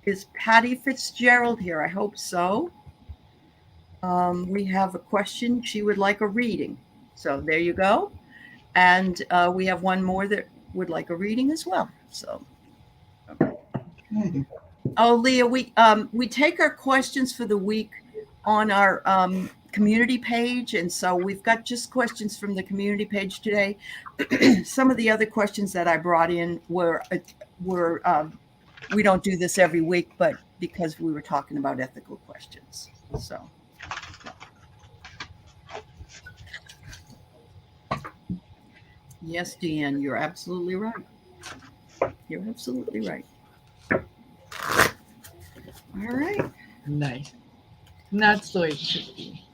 S1: is Patty Fitzgerald here? I hope so. We have a question. She would like a reading. So there you go. And we have one more that would like a reading as well. So, oh, Leah, we take our questions for the week on our community page, and so we've got just questions from the community page today. Some of the other questions that I brought in were we don't do this every week, but because we were talking about ethical questions. So. Yes, Deanne, you're absolutely right. You're absolutely right. All right.
S2: Nice. That's the way it should be.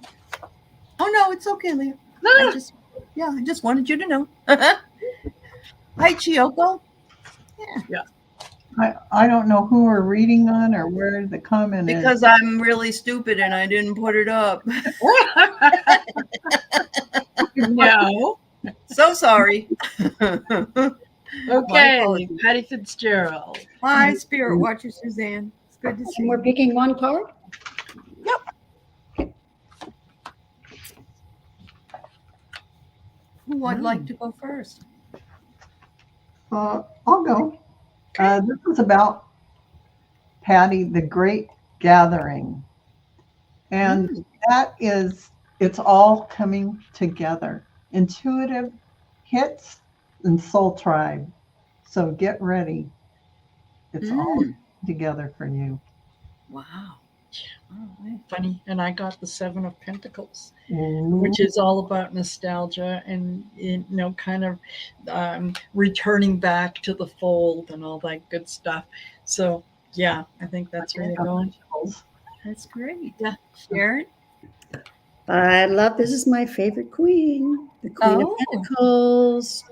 S1: Oh, no, it's okay, Leah.
S2: No.
S1: I just wanted you to know. Hi, Chiyoko.
S2: Yeah.
S4: I don't know who we're reading on or where the comment
S1: is. Because I'm really stupid and I didn't put it up.
S2: No.
S1: So sorry.
S2: Okay, Patty Fitzgerald.
S1: Hi, Spirit Watcher Suzanne. It's good to see you.
S3: We're picking one card?
S1: Yep. Who would like to go first?
S4: I'll go. This is about Patty, the Great Gathering. And that is, it's all coming together. Intuitive hits and soul tribe. So get ready. It's all together for you.
S1: Wow.
S2: Funny. And I got the 7 of Pentacles, which is all about nostalgia and, kind of returning back to the fold and all that good stuff. So, yeah, I think that's where you're going.
S1: That's great. Yeah. Sharon?
S3: I love, this is my favorite queen, the Queen of Pentacles.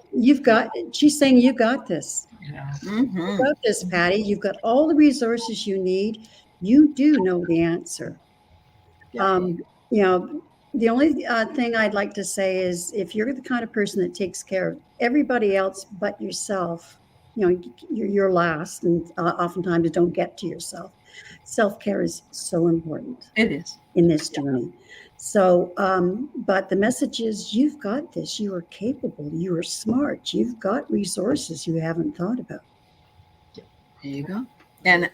S3: She's saying you got this.
S2: Yeah.
S3: You got this, Patty. You've got all the resources you need. You do know the answer. Yeah. The only thing I'd like to say is if you're the kind of person that takes care of everybody else but yourself, you're last, and oftentimes don't get to yourself. Self-care is so important.
S1: It is.
S3: In this journey. So, but the message is you've got this. You are capable. You are smart. You've got resources you haven't thought about.
S1: There you go. And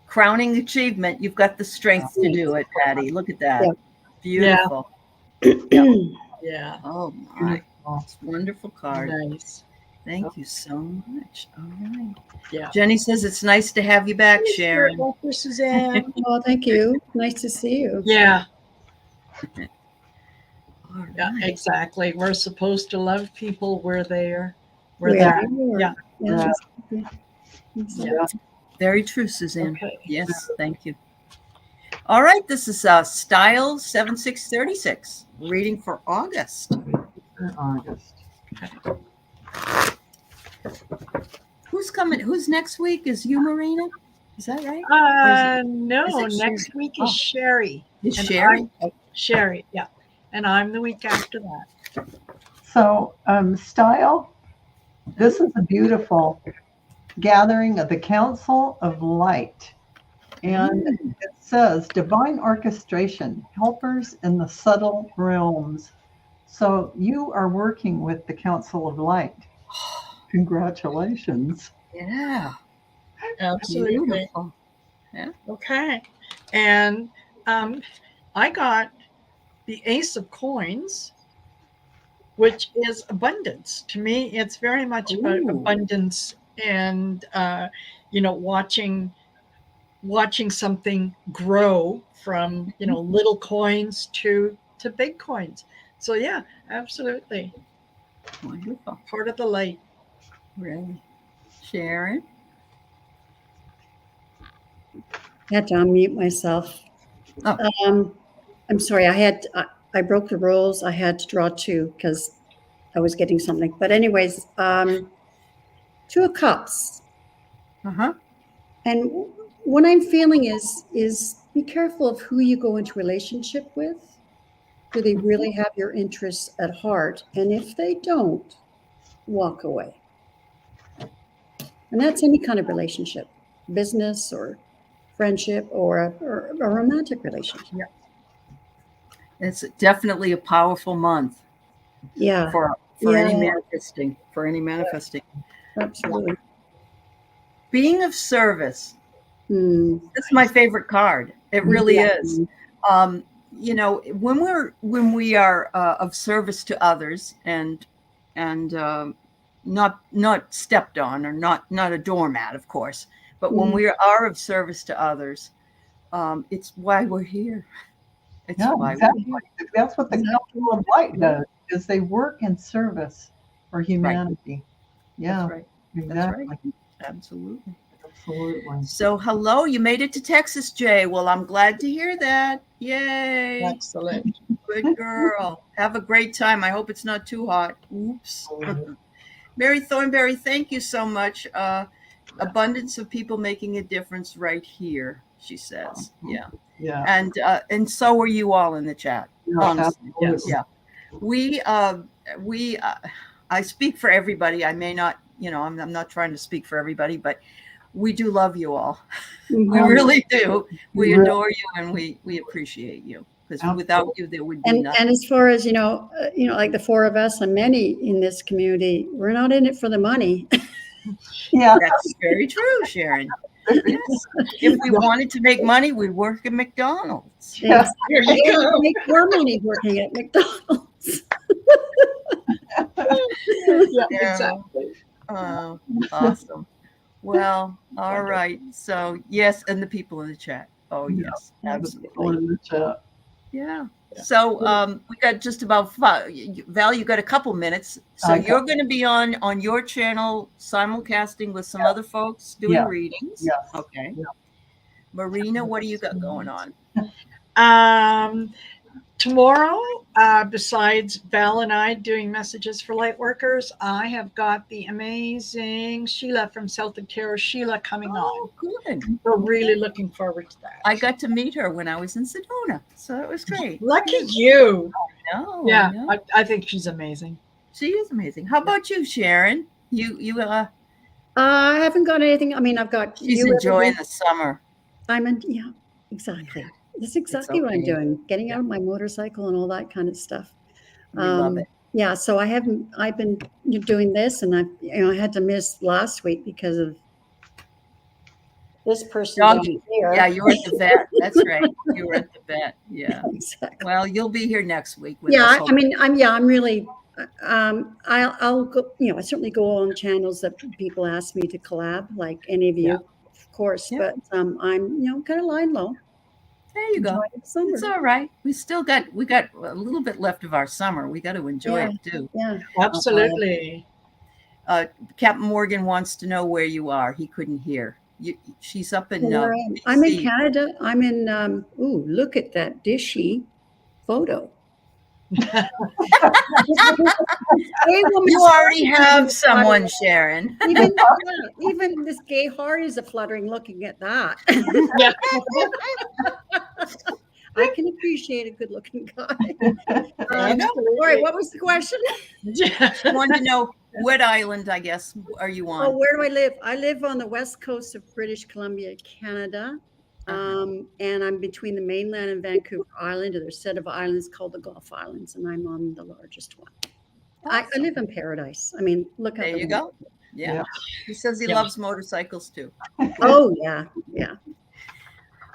S1: crowning achievement, you've got the strength to do it, Patty. Look at that. Yeah. Beautiful.
S2: Yeah.
S1: Oh my. It's a wonderful card.
S2: Nice.
S1: Thank you so much. All right.
S2: Yeah.
S1: Jenny says it's nice to have you back, Sharon.
S2: Suzanne.
S3: Oh, thank you. Nice to see you.
S2: Yeah.
S1: Right.
S2: Yeah, exactly. We're supposed to love people where they are.
S3: Yeah.
S1: Very true, Suzanne.
S2: Okay.
S1: Yes, thank you. All right, this is Style 7636, reading for August.
S2: Okay.
S1: Who's coming? Who's next week? Is you, Marina? Is that right?
S2: No, next week is Shari.
S1: Is Shari?
S2: Shari, yeah. And I'm the week after that.
S4: So, Style, this is a beautiful gathering of the Council of Light. And it says divine orchestration, helpers in the subtle realms. So you are working with the Council of Light. Congratulations.
S1: Yeah.
S2: Absolutely.
S1: Beautiful.
S2: Okay. And I got the Ace of Coins, which is abundance. To me, it's very much about
S1: Ooh.
S2: abundance and, watching something grow from, little coins to big coins. So yeah, absolutely.
S1: Wonderful.
S2: Part of the light.
S1: Really. Sharon?
S3: I had to unmute myself.
S1: Oh.
S3: I'm sorry. I broke the rules. I had to draw two because I was getting something. But anyways, Two of Cups.
S1: Uh-huh.
S3: And what I'm feeling is be careful of who you go into relationship with. Do they really have your interests at heart? And if they don't, walk away. And that's any kind of relationship, business or friendship or a romantic relationship.
S1: It's definitely a powerful month
S3: Yeah.
S1: for any manifesting.
S3: Absolutely.
S1: Being of service.
S3: Hmm.
S1: That's my favorite card. It really is. When we are of service to others and not stepped on or not a doormat, of course, but when we are of service to others, it's why we're here. It's why
S4: exactly.
S1: we're here.
S4: That's what the Council of Light does, is they work in service for humanity. Yeah,
S1: That's right.
S4: exactly.
S1: That's right. Absolutely.
S4: Absolutely.
S1: So, hello, you made it to Texas, Jay. Well, I'm glad to hear that. Yay.
S2: Excellent.
S1: Good girl. Have a great time. I hope it's not too hot. Oops. Mary Thornberry, thank you so much. Abundance of people making a difference right here, she says. Yeah.
S4: Yeah.
S1: And so are you all in the chat. Honestly.
S2: Yes.
S1: Yeah. I speak for everybody. I may not, I'm not trying to speak for everybody, but we do love you all. We really do. We adore you and we appreciate you, because without you there would be nothing.
S3: And as far as like the four of us and many in this community, we're not in it for the money.
S4: Yeah,
S1: that's very true, Sharon. Yes. If we wanted to make money, we'd work at McDonald's.
S3: Yes. Here you go. Make more money working at McDonald's.
S2: Yeah, exactly.
S1: Awesome. Well, all right. So yes, and the people in the chat. Oh yes, absolutely.
S4: In the chat.
S1: Yeah. So we got just about Val, you got a couple minutes. So you're going to be on your channel simulcasting with some other folks doing readings.
S4: Yes.
S1: Okay. Yeah. Marina, what do you got going on?
S2: Tomorrow, besides Val and I doing messages for light workers, I have got the amazing Sheila from Celtic Tarot, Sheila, coming on.
S1: Good.
S2: So really looking forward to that.
S1: I got to meet her when I was in Sedona, so it was great.
S2: Lucky you.
S1: I know.
S2: Yeah, I think she's amazing.
S1: She is amazing. How about you, Sharon? You
S3: I haven't got anything. I mean, I've got.
S1: She's enjoying the summer.
S3: Yeah, exactly. That's exactly what I'm doing. Getting out of my motorcycle and all that kind of stuff.
S1: We love it.
S3: Yeah, so I've been doing this, and I had to miss last week because of this person down here.
S1: Yeah, you were at the vet. That's right. You were at the vet. Yeah.
S3: Exactly.
S1: Well, you'll be here next week.
S3: I'm really. I'll go. I certainly go on channels that people ask me to collab, like any of you, of course. Yeah. But I'm kind of lying low.
S1: There you go. It's all right. We got a little bit left of our summer. We got to enjoy it too.
S3: Yeah,
S2: absolutely.
S1: Captain Morgan wants to know where you are. He couldn't hear. She's up in.
S3: I'm in Canada. I'm in. Look at that dishy photo.
S1: You already have someone, Sharon.
S3: Even this gay heart is a fluttering looking at that.
S2: Yeah.
S3: I can appreciate a good-looking guy. All right, what was the question?
S1: I wanted to know what island, I guess, are you on?
S3: Oh, where do I live? I live on the west coast of British Columbia, Canada. And I'm between the mainland and Vancouver Island. There's a set of islands called the Gulf Islands, and I'm on the largest one. Awesome. I live in paradise. I mean, look at
S1: there you go. Yeah.
S4: Yeah.
S1: He says he
S2: Yeah.
S1: loves motorcycles too.
S3: Oh, yeah. Yeah.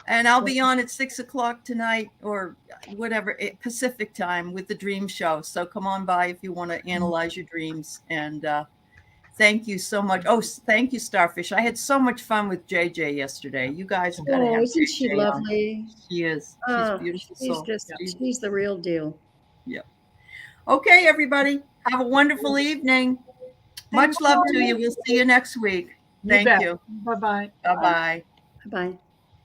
S1: And I'll be on at 6:00 tonight or whatever, Pacific time with the Dream Show. So come on by if you want to analyze your dreams. And thank you so much. Oh, thank you, Starfish. I had so much fun with JJ yesterday. You guys got to
S3: Oh,
S1: have
S3: isn't she
S1: JJ on.
S3: lovely?
S1: She is. She's a
S3: Oh,
S1: beautiful
S3: she's
S1: soul.
S3: just, she's the real deal.
S1: Yeah. Okay, everybody. Have a wonderful evening. Much love to you. We'll see you next week. Thank you.
S2: Bye-bye.
S1: Bye-bye.
S3: Bye-bye.